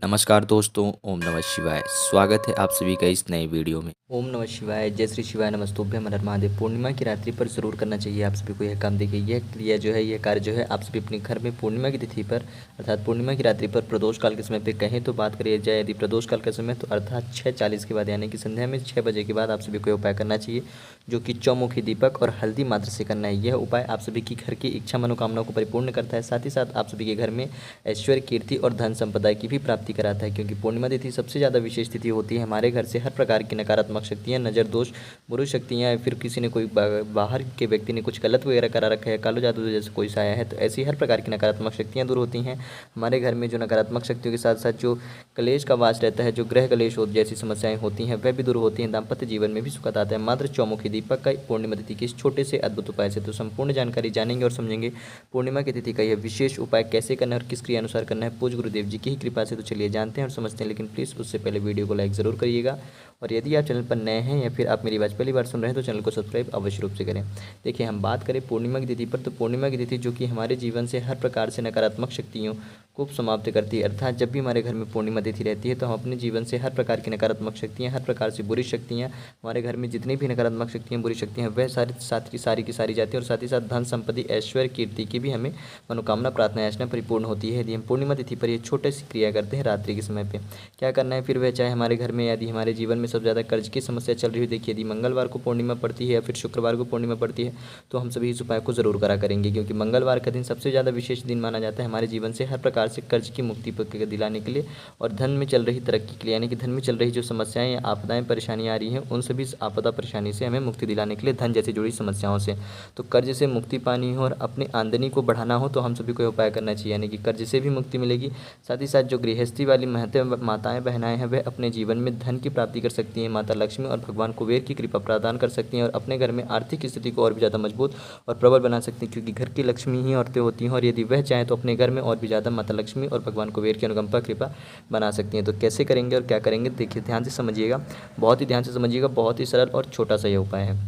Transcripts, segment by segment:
नमस्कार दोस्तों, ओम नमः शिवाय। स्वागत है आप सभी का इस नए वीडियो में। ओम नमः शिवाय, जय श्री शिवाय, नमस्तुभ्यं हर हर महादेव। पूर्णिमा की रात्रि पर जरूर करना चाहिए आप सभी को यह काम। देखिए, यह क्रिया जो है, यह कार्य जो है, आप सभी अपने घर में पूर्णिमा की तिथि पर अर्थात पूर्णिमा की रात्रि पर प्रदोष काल के समय पे कहें तो बात करिए जाए, यदि प्रदोष काल का समय तो अर्थात 6:40 के बाद यानी कि संध्या में 6 बजे के बाद आप सभी को यह उपाय करना चाहिए, जो कि चौमुखी दीपक और हल्दी मात्र से करना है। यह उपाय आप सभी की घर की इच्छा मनोकामनाओं को परिपूर्ण करता है, साथ ही साथ आप सभी के घर में ऐश्वर्य, कीर्ति और धन संपदा की भी प्राप्ति कराता है। क्योंकि पूर्णिमा तिथि सबसे ज़्यादा विशेष तिथि होती है। हमारे घर से हर प्रकार की नकारात्मक शक्तियाँ, नज़र दोष, बुरी शक्तियाँ, या फिर किसी ने कोई बाहर के व्यक्ति ने कुछ गलत वगैरह करा रखा है, कालो जादू जैसे कोई साया है, तो ऐसी हर प्रकार की नकारात्मक शक्तियाँ दूर होती हैं। हमारे घर में जो नकारात्मक शक्तियों के साथ साथ जो कलेश का वास रहता है, जो ग्रह कलेश हो जैसी समस्याएं होती हैं, वह भी दूर होती हैं। दाम्पत्य जीवन में भी सुख आता है मात्र चौमुखी दीपक का पूर्णिमा तिथि के इस छोटे से अद्भुत उपाय से। तो संपूर्ण जानकारी जानेंगे और समझेंगे पूर्णिमा की तिथि का यह विशेष उपाय कैसे करना है और किस क्रिया अनुसार करना है पूज्य गुरुदेव जी की ही कृपा से। तो चलिए जानते हैं और समझते हैं, लेकिन प्लीज़ उससे पहले वीडियो को लाइक ज़रूर करिएगा। और यदि आप चैनल पर नए हैं या फिर आप मेरी आवाज़ पहली बार सुन रहे हैं तो चैनल को सब्सक्राइब अवश्य रूप से करें। देखिए, हम बात करें पूर्णिमा की तिथि पर, तो पूर्णिमा की तिथि जो कि हमारे जीवन से हर प्रकार से नकारात्मक शक्तियों को समाप्त करती है। अर्थात जब भी हमारे घर में पूर्णिमा तिथि रहती है तो हम अपने जीवन से हर प्रकार की नकारात्मक शक्तियाँ, हर प्रकार से बुरी शक्तियाँ, हमारे घर में जितनी भी नकारात्मक शक्तियाँ, बुरी शक्तियाँ हैं, वह सारी की सारी जाती है। और साथ ही साथ धन संपत्ति, ऐश्वर्य, कीर्ति की भी हमें मनोकामना, प्रार्थना, याचना परिपूर्ण होती है यदि हम पूर्णिमा तिथि पर ये छोटे सी क्रिया करते हैं रात्रि के समय पे। क्या करना है फिर, वह चाहे हमारे घर में यदि हमारे जीवन में सबसे ज़्यादा कर्ज की समस्या चल रही है। देखिए, यदि मंगलवार को पूर्णिमा पड़ती है या फिर शुक्रवार को पूर्णिमा पड़ती है तो हम सभी इस उपाय को ज़रूर करा करेंगे, क्योंकि मंगलवार का दिन सबसे ज़्यादा विशेष दिन माना जाता है हमारे जीवन से हर प्रकार से कर्ज की मुक्ति दिलाने के लिए और धन में चल रही तरक्की के लिए, यानी कि धन में चल रही जो समस्याएं या आपदाएं परेशानियां आ रही हैं, उन सभी आपदा परेशानी से हमें मुक्ति दिलाने के लिए, धन जैसी जुड़ी समस्याओं से, तो कर्ज से मुक्ति पानी हो और अपनी आमदनी को बढ़ाना हो तो हम सभी को उपाय करना चाहिए, यानी कि कर्ज से भी मुक्ति मिलेगी। साथ ही साथ जो गृहस्थी वाली माताएं बहनाएं हैं, वह अपने जीवन में धन की प्राप्ति कर सकती हैं। माता लक्ष्मी और भगवान कुबेर की कृपा प्रदान कर सकती हैं और अपने घर में आर्थिक स्थिति को और भी ज़्यादा मजबूत और प्रबल बना सकती हैं, क्योंकि घर की लक्ष्मी ही औरतें होती हैं और यदि वह चाहें तो अपने घर में और भी ज़्यादा माता लक्ष्मी और भगवान कुबेर की अनुकंपा कृपा बना सकती हैं। तो कैसे करेंगे और क्या करेंगे, देखिए ध्यान से समझिएगा, बहुत ही ध्यान से समझिएगा। बहुत ही सरल और छोटा सा यह उपाय है।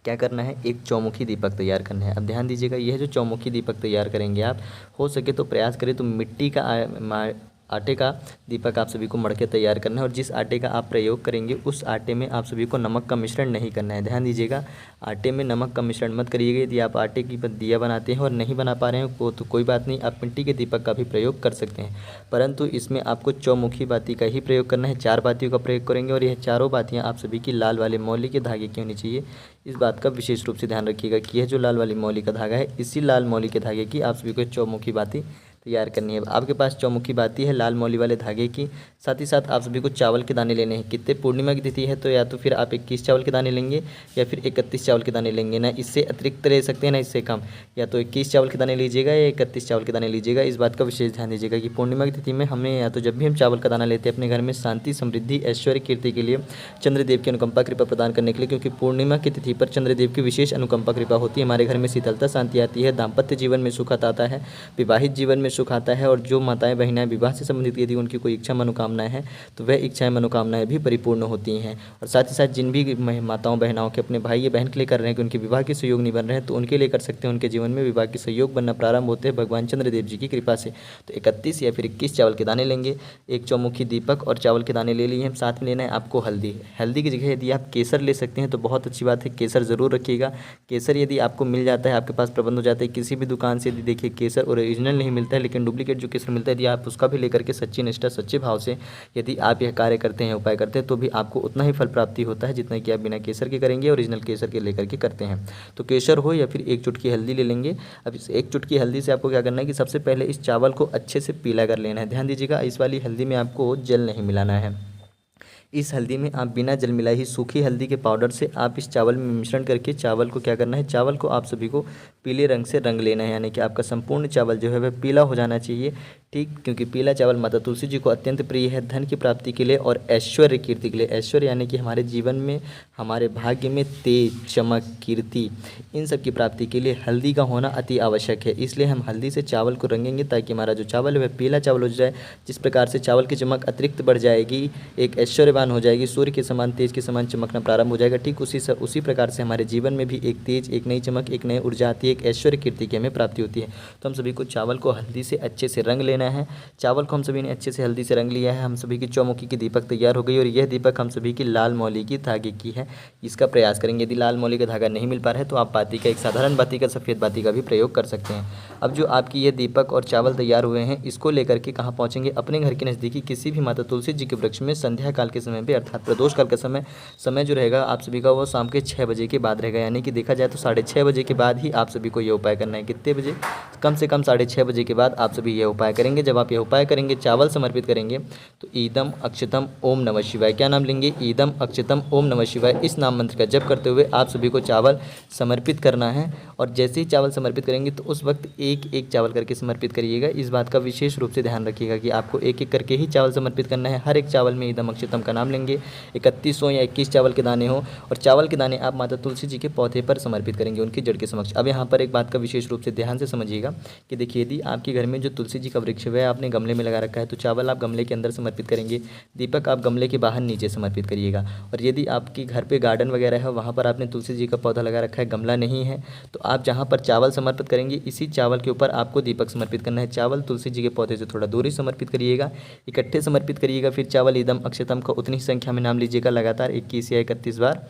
क्या करना है, एक चौमुखी दीपक तैयार करना है। अब ध्यान दीजिएगा, यह जो चौमुखी दीपक तैयार करेंगे आप, हो सके तो प्रयास करें तो मिट्टी का आटे का दीपक आप सभी को मढ़ के तैयार करना है। और जिस आटे का आप प्रयोग करेंगे उस आटे में आप सभी को नमक का मिश्रण नहीं करना है। ध्यान दीजिएगा, आटे में नमक का मिश्रण मत करिएगा। यदि आप आटे की दिया बनाते हैं और नहीं बना पा रहे हैं तो कोई बात नहीं, आप मिट्टी के दीपक का भी प्रयोग कर सकते हैं, परंतु इसमें आपको चौमुखी बाती का ही प्रयोग करना है। 4 बातियों का प्रयोग करेंगे और यह चारों बातियाँ आप सभी की लाल वाले मौली के धागे की होनी चाहिए। इस बात का विशेष रूप से ध्यान रखिएगा कि यह जो लाल वाली मौली का धागा है, इसी लाल मौली के धागे की आप सभी को चौमुखी बाती तैयार करनी है। आपके पास चौमुखी बाती है लाल मौली वाले धागे की, साथ ही साथ आप सभी को चावल के दाने लेने हैं। कितने, पूर्णिमा की तिथि है तो या तो फिर आप 21 चावल के दाने लेंगे या फिर 31 चावल के दाने लेंगे, ना इससे अतिरिक्त ले सकते हैं ना इससे कम। या तो 21 चावल के दाने लीजिएगा या 31 चावल के दाने लीजिएगा। इस बात का विशेष ध्यान दीजिएगा कि पूर्णिमा की तिथि में हमें या तो जब भी हम चावल का दाना लेते हैं अपने घर में शांति, समृद्धि, ऐश्वर्य, कीर्ति के लिए, चंद्रदेव की अनुकंपा कृपा प्रदान करने के लिए, क्योंकि पूर्णिमा की तिथि पर चंद्रदेव की विशेष अनुकंपा कृपा होती है। हमारे घर में शीतलता, शांति आती है, दाम्पत्य जीवन में सुख आता है, विवाहित जीवन में सुख आता है, और जो माताएं बहनें विवाह से संबंधित यदि उनकी कोई इच्छा मनोकामनाएं हैं तो वह इच्छाएं मनोकामनाएं भी परिपूर्ण होती हैं। और साथ ही साथ जिन भी माताओं बहनाओं के अपने भाई या बहन के लिए कर रहे हैं कि उनके विवाह के सहयोग नहीं बन रहे हैं तो उनके लिए कर सकते हैं। उनके जीवन में विवाह के सहयोग बनना प्रारंभ होते हैं भगवान चंद्रदेव जी की कृपा से। तो 31 या फिर 21 चावल के दाने लेंगे, एक चौमुखी दीपक और चावल के दाने ले लिए हैं। साथ में लेना है आपको हल्दी। हल्दी की जगह यदि आप केसर ले सकते हैं तो बहुत अच्छी बात है, केसर ज़रूर रखिएगा। केसर यदि आपको मिल जाता है, आपके पास प्रबंध हो जाता है किसी भी दुकान से, यदि देखिए केसर ओरिजिनल नहीं मिलता है लेकिन डुप्लीकेट जो केसर मिलता है, यदि आप उसका भी लेकर के सच्ची निष्ठा, सच्चे भाव से यदि आप यह कार्य करते हैं, उपाय करते हैं, तो भी आपको उतना ही फल प्राप्ति होता है जितना कि आप बिना केसर के करेंगे, ओरिजिनल केसर के लेकर के करते हैं। तो केसर हो या फिर एक चुटकी हल्दी ले लेंगे। अब इस एक चुटकी हल्दी से आपको क्या करना है कि सबसे पहले इस चावल को अच्छे से पीला कर लेना है। ध्यान दीजिएगा, इस वाली हल्दी में आपको जल नहीं मिलाना है। इस हल्दी में आप बिना जल मिलाए ही सूखी हल्दी के पाउडर से आप इस चावल में मिश्रण करके चावल को क्या करना है, चावल को आप सभी को पीले रंग से रंग लेना है, यानी कि आपका संपूर्ण चावल जो है वह पीला हो जाना चाहिए। ठीक, क्योंकि पीला चावल माता तुलसी जी को अत्यंत प्रिय है धन की प्राप्ति के लिए और ऐश्वर्य कीर्ति के लिए। ऐश्वर्य यानी कि हमारे जीवन में, हमारे भाग्य में तेज, चमक, कीर्ति, इन सब की प्राप्ति के लिए हल्दी का होना अति आवश्यक है। इसलिए हम हल्दी से चावल को रंगेंगे ताकि हमारा जो चावल है वह पीला चावल हो जाए। जिस प्रकार से चावल की चमक अतिरिक्त बढ़ जाएगी, एक ऐश्वर्यवान दीप्यमान हो जाएगी, सूर्य के समान तेज के समान चमकना प्रारंभ हो जाएगा। ठीक उसी प्रकार से हमारे जीवन में भी एक तेज, एक नई चमक, एक नई ऊर्जा आती है, एक ऐश्वर्य कीर्ति की हमें प्राप्ति होती है। तो हम सभी को चावल को हल्दी से अच्छे से रंग लेना है। चावल को हम सभी ने अच्छे से हल्दी से रंग लिया है। हम सभी की चौमुखी की दीपक तैयार हो गई और यह दीपक हम सभी की लाल मौली की धागे की है। इसका प्रयास करेंगे। यदि लाल मौली का धागा नहीं मिल पा रहा है तो आप बाती का, एक साधारण बाती का, सफ़ेद बाती का भी प्रयोग कर सकते हैं। अब जो आपकी ये दीपक और चावल तैयार हुए हैं, इसको लेकर के कहाँ पहुँचेंगे? अपने घर के नज़दीकी किसी भी माता तुलसी जी के वृक्ष में संध्या काल के समय पे, अर्थात प्रदोष काल का समय जो रहेगा आप सभी का, वो शाम के 6 बजे के बाद रहेगा। यानी कि देखा जाए तो 6:30 बजे के बाद ही आप सभी को ये उपाय करना है। कितने बजे? कम से कम 6:30 बजे के बाद आप सभी ये उपाय करेंगे। जब आप ये उपाय करेंगे, चावल समर्पित करेंगे, तो ईदम अक्षतम ओम नमः शिवाय, क्या नाम लेंगे? ईदम अक्षतम ओम नमः शिवाय। इस नाम मंत्र का जप करते हुए आप सभी को चावल समर्पित करना है। और जैसे ही चावल समर्पित करेंगे तो उस वक्त एक एक चावल करके समर्पित करिएगा। इस बात का विशेष रूप से ध्यान रखिएगा कि आपको एक एक करके ही चावल समर्पित करना है। हर एक चावल में ईदम अक्षतम का नाम लेंगे। 31 हो या 21 चावल के दाने हो, और चावल के दाने आप माता तुलसी जी के पौधे पर समर्पित करेंगे, उनकी जड़ के समक्ष। अब यहाँ पर एक बात का विशेष रूप से ध्यान से समझिएगा कि देखिए, यदि आपके घर में जो तुलसी जी का वृक्ष है आपने गमले में लगा रखा है, तो चावल आप गमले के अंदर समर्पित करेंगे, दीपक आप गमले के बाहर नीचे समर्पित करिएगा। और यदि आपके घर पे गार्डन वगैरह है, वहाँ पर आपने तुलसी जी का पौधा लगा रखा है, गमला नहीं है, तो आप जहाँ पर चावल समर्पित करेंगे, इसी चावल के ऊपर आपको दीपक समर्पित करना है। चावल तुलसी जी के पौधे से थोड़ा दूरी समर्पित करिएगा, इकट्ठे समर्पित करिएगा। फिर चावल ईदम अक्षतम का उतनी संख्या में नाम लीजिएगा, लगातार 21 या 31 बार।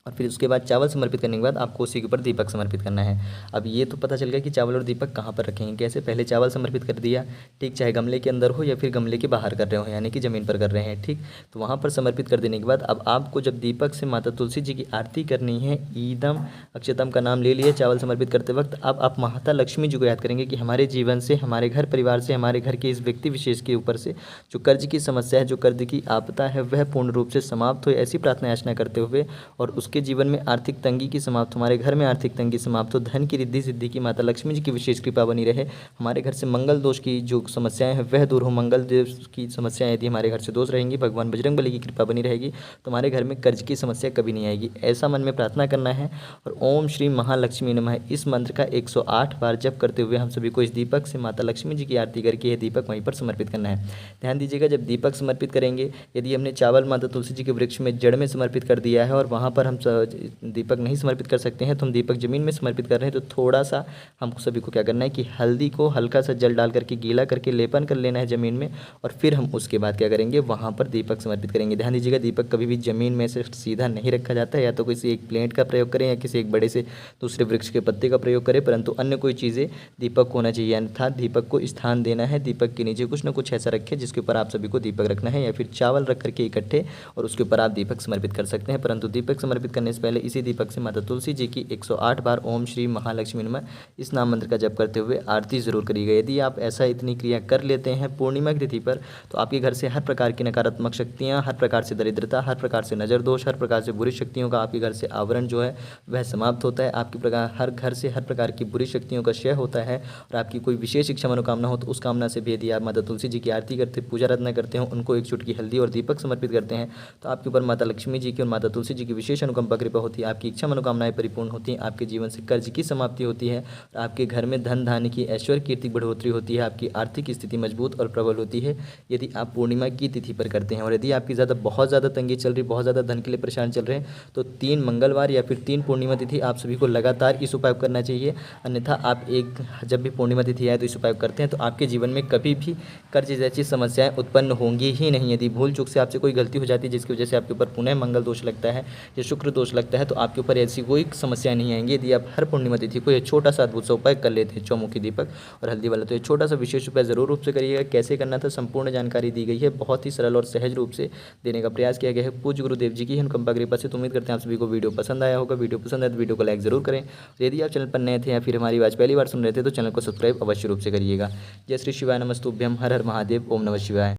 और फिर उसके बाद चावल समर्पित करने के बाद आपको उसी के ऊपर दीपक समर्पित करना है। अब ये तो पता चल गया कि चावल और दीपक कहाँ पर रखेंगे, कैसे? पहले चावल समर्पित कर दिया, ठीक, चाहे गमले के अंदर हो या फिर गमले के बाहर कर रहे हो, यानी कि ज़मीन पर कर रहे हैं, ठीक। तो वहाँ पर समर्पित कर देने के बाद अब आपको जब दीपक से माता तुलसी जी की आरती करनी है, ईदम अक्षतम का नाम ले लिया चावल समर्पित करते वक्त, अब आप माता लक्ष्मी जी को याद करेंगे कि हमारे जीवन से, हमारे घर परिवार से, हमारे घर के इस व्यक्ति विशेष के ऊपर से जो कर्ज की समस्या है, जो कर्ज की आपदा है, वह पूर्ण रूप से समाप्त हो, ऐसी प्रार्थना याचना करते हुए, और उसके जीवन में आर्थिक तंगी की समाप्त, हमारे घर में आर्थिक तंगी समाप्त हो, धन की रिद्धि सिद्धि की माता लक्ष्मी जी की विशेष कृपा बनी रहे, हमारे घर से मंगल दोष की जो समस्याएं हैं वह दूर हो, मंगल दोष की समस्याएं यदि हमारे घर से दोष रहेंगी, भगवान बजरंगबली की कृपा बनी रहेगी, तो हमारे घर में कर्ज की समस्या कभी नहीं आएगी, ऐसा मन में प्रार्थना करना है। और ओम श्री महालक्ष्मी नमः इस मंत्र का 108 बार जप करते हुए हम सभी को इस दीपक से माता लक्ष्मी जी की आरती करके यह दीपक वहीं पर समर्पित करना है। ध्यान दीजिएगा, जब दीपक समर्पित करेंगे, यदि हमने चावल माता तुलसी जी के वृक्ष में जड़ में समर्पित कर दिया है और वहाँ पर हम दीपक नहीं समर्पित कर सकते हैं, तो हम दीपक ज़मीन में समर्पित कर रहे हैं, तो थोड़ा सा हम सभी को क्या करना है कि हल्दी को हल्का सा जल डाल करके गीला करके लेपन कर लेना है ज़मीन में, और फिर हम उसके बाद क्या करेंगे, वहाँ पर दीपक समर्पित करेंगे। ध्यान दीजिएगा, दीपक कभी भी ज़मीन में से सीधा नहीं रखा जाता है, या तो किसी एक प्लेट का प्रयोग करें या किसी एक बड़े से दूसरे वृक्ष के पत्ते का प्रयोग करें, परंतु अन्य कोई चीज़ें दीपक होना चाहिए, अन्यथा दीपक को स्थान देना है। दीपक के नीचे कुछ ना कुछ ऐसा रखें जिसके ऊपर आप सभी को दीपक रखना है, या फिर चावल रख करके इकट्ठे और उसके ऊपर आप दीपक समर्पित कर सकते हैं। परंतु दीपक समर्पित करने से पहले इसी दीपक से माता तुलसी जी की 108 बार ओम श्री महालक्ष्मी नमः इस नाम मंत्र का जप करते हुए आरती जरूर करिएगा। यदि आप ऐसा इतनी क्रिया कर लेते हैं पूर्णिमा की तिथि पर, तो आपके घर से हर प्रकार की नकारात्मक शक्तियाँ, हर प्रकार से दरिद्रता, हर प्रकार से नज़र दोष, हर प्रकार से बुरी शक्तियों का आपके घर से आवरण जो है वह समाप्त होता है। आपके प्रकार हर घर से हर प्रकार की बुरी शक्तियों का क्षय होता है, और आपकी कोई विशेष इच्छा मनोकामना हो तो उस कामना से भी यदि आप माता तुलसी जी की आरती करते, पूजा आराधना करते हैं, उनको एक चुटकी हल्दी और दीपक समर्पित करते हैं, तो आपके ऊपर माता लक्ष्मी जी की और माता तुलसी जी की विशेष अनुकंपा कृपा होती है। आपकी इच्छा मनोकामनाएं परिपूर्ण होती हैं, आपके जीवन से कर्ज की समाप्ति होती है, और आपके घर में धन धान्य की, ऐश्वर्य कीर्ति बढ़ोतरी होती है, आपकी आर्थिक स्थिति मजबूत और प्रबल होती है यदि आप पूर्णिमा की तिथि पर करते हैं। और यदि आपकी बहुत ज़्यादा तंगी चल रही, बहुत ज़्यादा धन के लिए परेशान चल रहे हैं, तो 3 मंगलवार या फिर 3 पूर्णिमा तिथि आप सभी को लगातार इस उपाय करना चाहिए। अन्यथा आप जब भी पूर्णिमा तिथि आए तो इस उपाय करते हैं, तो आपके जीवन में कभी भी कर्ज जैसी समस्याएं उत्पन्न होंगी ही नहीं। यदि भूल चूक से आपसे कोई गलती हो जाती है जिसकी वजह से आपके ऊपर पुनः मंगल दोष लगता है या शुक्र दोष लगता है, तो आपके ऊपर ऐसी कोई समस्या नहीं आएंगी यदि आप हर पूर्णिमा तिथि को ये छोटा सा अद्भुत सा उपाय कर लेते हैं, चौमुखी दीपक और हल्दी वाला। तो ये छोटा सा विशेष उपाय जरूर रूप से करिएगा। कैसे करना था संपूर्ण जानकारी दी गई है, बहुत ही सरल और सहज रूप से देने का प्रयास किया गया है पूज्य गुरुदेव जी की अनुकंपा कृपा से। उम्मीद करते हैं आप सभी को वीडियो पसंद आया होगा। वीडियो पसंद आए तो वीडियो को लाइक जरूर करें। यदि आप चैनल पर नए थे या फिर हमारी आवाज़ पहली बार सुन रहे थे तो चैनल को सब्सक्राइब अवश्य रूप से करिएगा। जय श्री शिवाय नमस्तुभ्यम, हर हर महादेव, ओम नमः शिवाय।